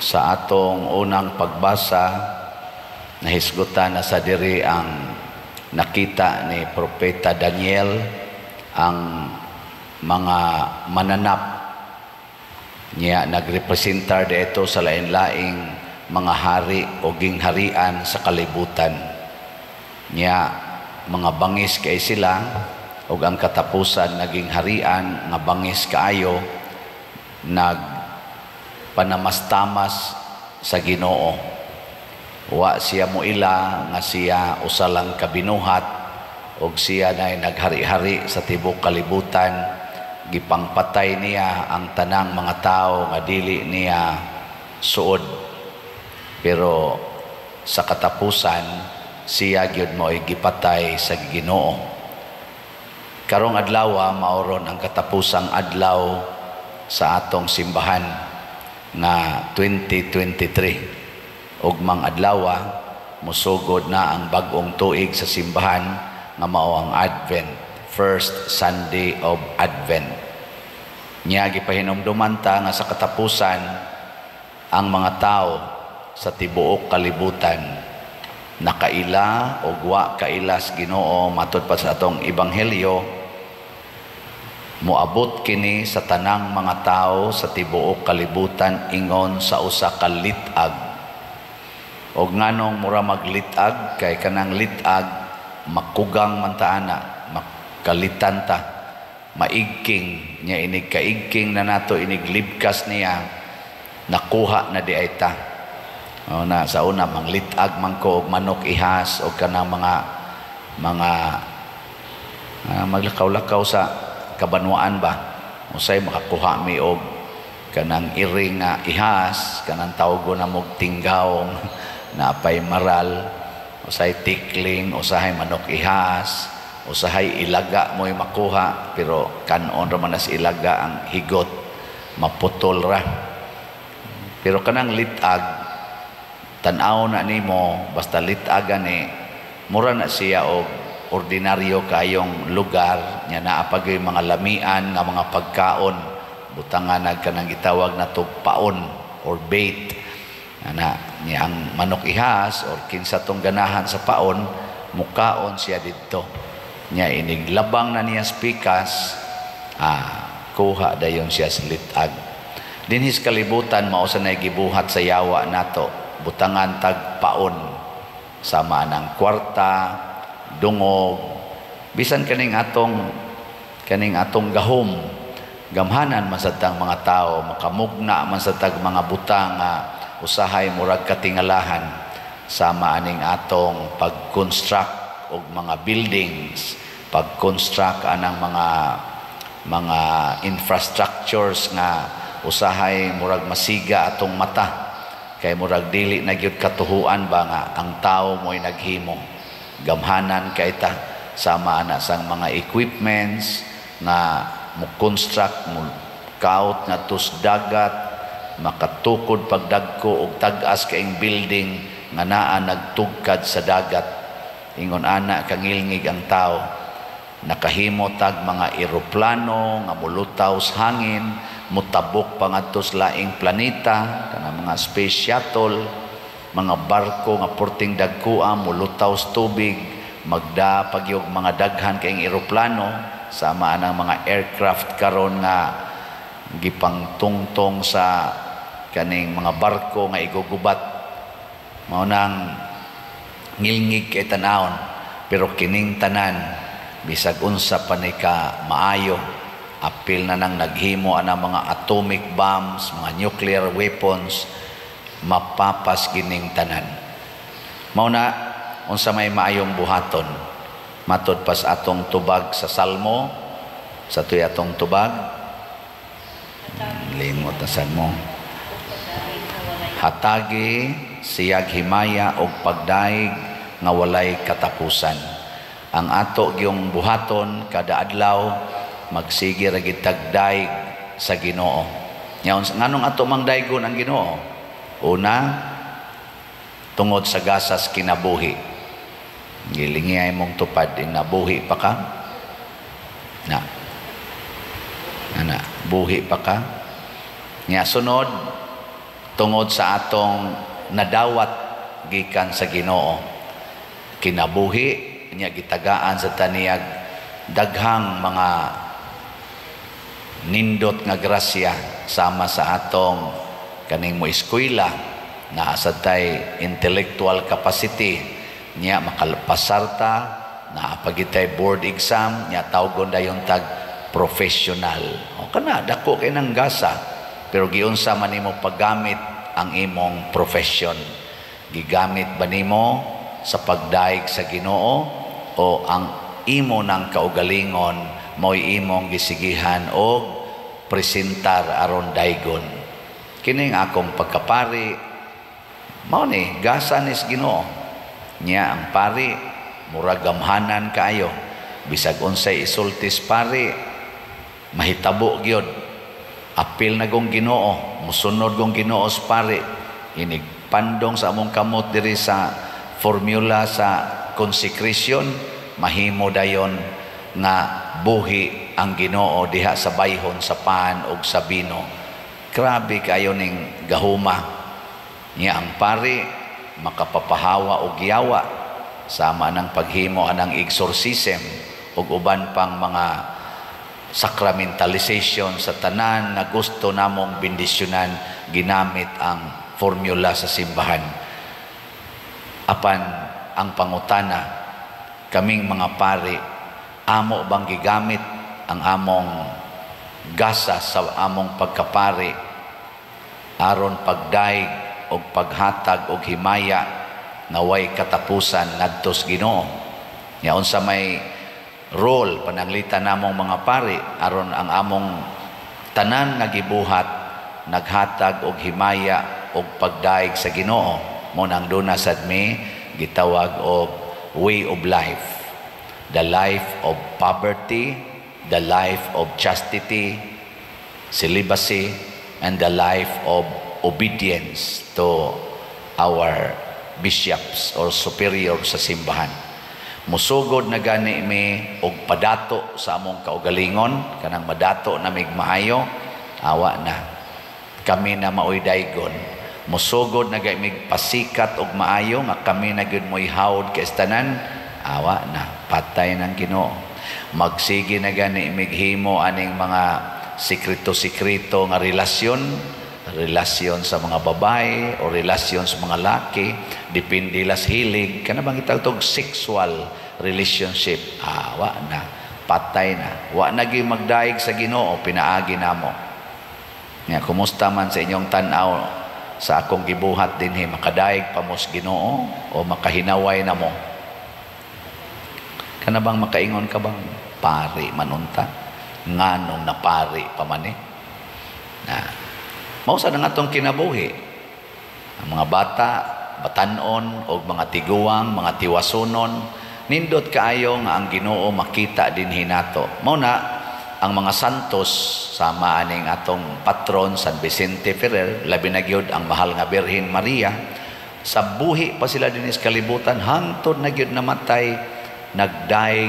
Sa atong unang pagbasa, nahisgutan na sa diri ang nakita ni Propeta Daniel, ang mga mananap niya nagrepresentar dito sa lain-laing mga hari o gingharian sa kalibutan. Niya mga bangis kay sila ug ang katapusan naging harian nga bangis kaayo, nagpanamastamas sa Ginoo. Wa siya moila nga siya usa lang kabinuhat ug siya na naghari-hari sa tibok kalibutan. Gipangpatay niya ang tanang mga tao nga dili niya suod, pero sa katapusan siya gyud mo'y gipatay sa Ginoo. Karong adlaw maoron ang katapusang adlaw sa atong simbahan na 2023. Ugmang adlaw musugod na ang bag-ong tuig sa simbahan nga mao ang Advent, first Sunday of Advent. Nya gipahinumduman ta nga sa katapusan ang mga tao sa tibuok kalibutan nakaila o wa kailas Ginoo. Matud pa sa atong ebanghelyo, moabot kini sa tanang mga tao sa tibuok kalibutan ingon sa usa ka litag. Og nganong mura maglitag, kay kanang litag makugang man ta ana, makalitan ta, maigking nya inig kaigking na nato, inig libkas niya nakuha na di ay ta. O na sa una manglitag man ko og manok ihas og kanang mga maglakaw-lakaw sa kabanwaan ba, usay makakuha mi og kanang iring nga ihas, kanang tawgo na mog tinggawong na apay maral, usahay tikling, usahay manok ihas, usahay ilaga mo'y makuha, pero kanon raman na si ilaga ang higot maputol ra. Pero kanang litag tan-aw na nimo, basta litag ani mura na siya og ordinaryo kayong lugar nya, naapagay mga lamian nga mga pagkaon, butangan kanang gitawag na tugpaon or bait ana niya ang manok ihas or kinsa tong ganahan sa paon, mukaon siya didto nya iniglabang na niya spikas, kuha dayon siya sa litag. Dinhis kalibutan mao sa nay gibuhat sa yawa nato, butangan tag paon sama ng kwarta, dungog, bisan kaning atong gahom, gamhanan man sa tang mga tao, makamugna man sa tag mga butang usahay murag katingalahan sama aning atong pag-construct og mga buildings, pag-construct anang mga infrastructures nga usahay murag masiga atong mata, kay murag dili na gyud katuhuan ba nga ang tao mo'y naghimo. Gamhanan kay ta sama ana sang mga equipments nga mo construct mo kaut nga tus dagat, makatukod pagdagko og tag-as kaing building nga naa nagtugkad sa dagat. Ingon ana kangilngig ang tao, nakahimo tag mga eroplano nga mulutaw sa hangin, mutabok pangadto sa laing planeta, kanang mga space shuttle, mga barko nga porting dagkua mulutaw sa tubig, magda pagyog mga daghan kaing eroplano, sama anang mga aircraft karon nga gipangtungtong sa kaning mga barko nga igugubat. Mao nang ngilngig kay tanawon, pero kining tanan bisag unsa pa ni ka maayo, apil na nang naghimo ana mga atomic bombs, mga nuclear weapons, mapapas kining tanan. Mao na unsa may maayong buhaton, matud pas atong tubag sa Salmo, sa tuy atong tubag limot na Salmo, hatagi siyag himaya og pagdaig nga walay katapusan. Ang ato gyung buhaton kada adlaw magsige ra gid tagdaig sa Ginoo. Nya nganong ato mangdaygon ang Ginoo? Una, tungod sa gasas kinabuhi. Gilingay mong tupad ing nabuhi pa ka. Buhi pa ka. Nya sunod, tungod sa atong nadawat gikan sa Ginoo. Kinabuhi niya gitagaan sa taniyag daghang mga nindot nga grasya sama sa atong kaning mo eskwela na asatay intellectual capacity niya makalpasarta na pagitay board exam niya tawgon dayon tag professional. O kana dako kay nang gasa pero giunsa man nimo paggamit ang imong profession. Gigamit ba nimo sa pagdaig sa Ginoo o ang imo ng kaugalingon mo'y imong gisigihan o presentar aron daygon. Kining akong pagkapari mao ni gasa nis Ginoo. Nya ang pari murag gamhanan kaayo bisag unsay isultis pari mahitabo gyud. Apil na gong Ginoo, musunod gong Ginoo sa pari. Inig pandong sa among kamot diri sa formula sa consecration, mahimo dayon nga buhi ang Ginoo diha sa bayhon sa paan ug sa bino. Grabe kayo ning gahuma. Niya ang pari makapapahawa og yawa sama ng paghimo anang exorcism ug uban pang mga sacramentalization sa tanan na gusto namong bendisyonan ginamit ang formula sa simbahan. Apan ang pangutana, kaming mga pari, amo bang gigamit ang among gasa sa among pagkapari aron pagdaig o paghatag o himaya na way katapusan ngadto sa Ginoo? Nya unsa may role pananglitan namong mga pari aron ang among tanan nga gibuhat naghatag og himaya og pagdaig sa Ginoo mo nang duna sad mi gitawag og way of life, the life of poverty, the life of chastity, celibacy, and the life of obedience to our bishops or superior sa simbahan. Musugod na gani mi og padato sa among kaugalingon kanang madato na mig maayo awa na kami na maoy daygon. Musugod na gani mig pasikat og maayo nga kami na gyud moy hawod kay tanan awa na patay ng Ginoo. Magsige na gani mighimo aning mga sikreto-sikreto nga relasyon sa mga babae o relasyon sa mga laki, depende las hilig kana bang itawag sexual relationship. Wa na, patay na. Wa na gyud magdaig sa Ginoo, pinaagi namo. Nya kumusta man sa inyong tan-aw sa akong gibuhat dinhi, makadaig pa mo sa Ginoo o makahinaway na mo? Kana bang makaingon ka bang pari manunta? Nganong na pari pa man mausa na nga itong kinabuhi. Ang mga bata, batanon, o mga tiguang, mga tiwasunon, nindot kaayo nga ang Ginoo makita din hinato. Mauna, ang mga santos, sama aning atong patron, San Vicente Ferrer, labi na gyud ang mahal nga Birhen Maria, sa buhi pa sila din is kalibutan, hangtod na gyud namatay, nagdaig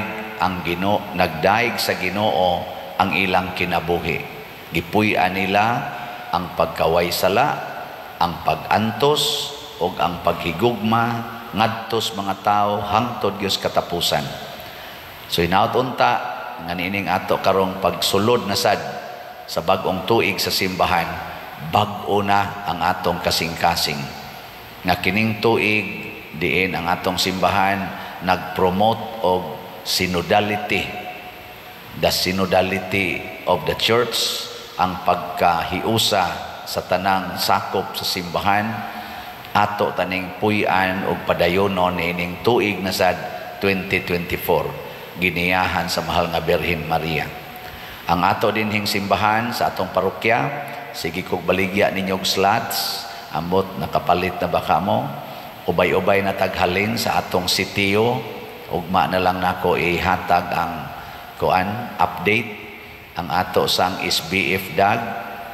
sa Ginoo ang ilang kinabuhi. Gipuy-an nila ang pagkaway sala, ang pag-antos o ang paghigugma ngadtos mga tao hangtod gyud katapusan. So inaut-unta nga nining ato karong pagsulod na sad sa bag-ong tuig sa simbahan, bag-o na ang atong kasing-kasing. Nga kining tuig diin ang atong simbahan nag-promote og synodality, the synodality of the church, ang pagkahiusa sa tanang sakop sa simbahan, ato taning puy-an o padayonon ining tuig na sad 2024 giniyahan sa mahal nga Birhen Maria. Ang ato dinhing simbahan sa atong parokya, sige kog baligya ninyog slots, amot nakapalit na baka mo, ubay-ubay na taghalin sa atong sitiyo, ugma na lang nako ihatag ang update. Ang ato sang SBF dag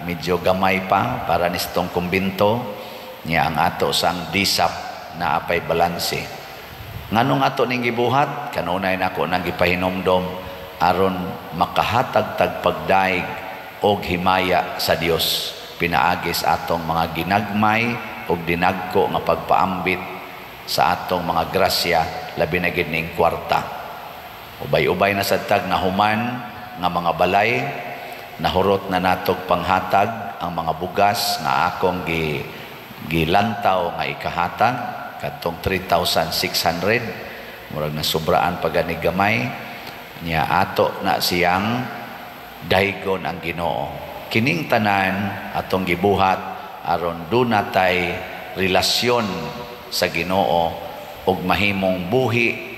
medyo gamay pa para nistong kumbinto niya ang ato sang DSAP na apay balanse. Nganong ato ning gibuhat kanunay nako nang gipahinomdom aron makahatag tag pagdaig og himaya sa Dios. pinaagi sa atong mga ginagmay ug dinagko nga pagpaambit sa atong mga grasya, labi na gid ning kwarta. Ubay-ubay na sad tag nahuman nga mga balay, nahurot na natog panghatag ang mga bugas nga akong gilantaw nga ikahatag kadtong 3,600, murag na sobraan pa gani gamay niya, ato na siyang daygon ang Ginoo. Kining tanan atong gibuhat aron dunatay relasyon sa Ginoo ug mahimong buhi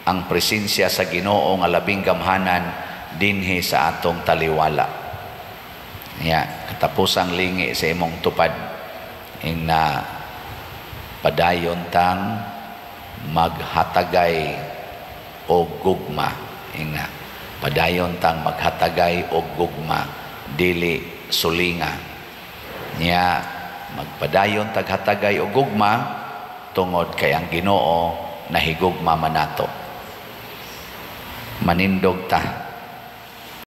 ang presensya sa Ginoo nga labing gamhanan dinhi sa atong taliwala. Ya, katapusang lingi sa imong tupad ing na padayon tang maghatagay og gugma, ing na padayon tang maghatagay og gugma, dili sulinga. Niya magpadayon taghatagay og gugma tungod kay ang Ginoo nahigugma man nato. Manindog ta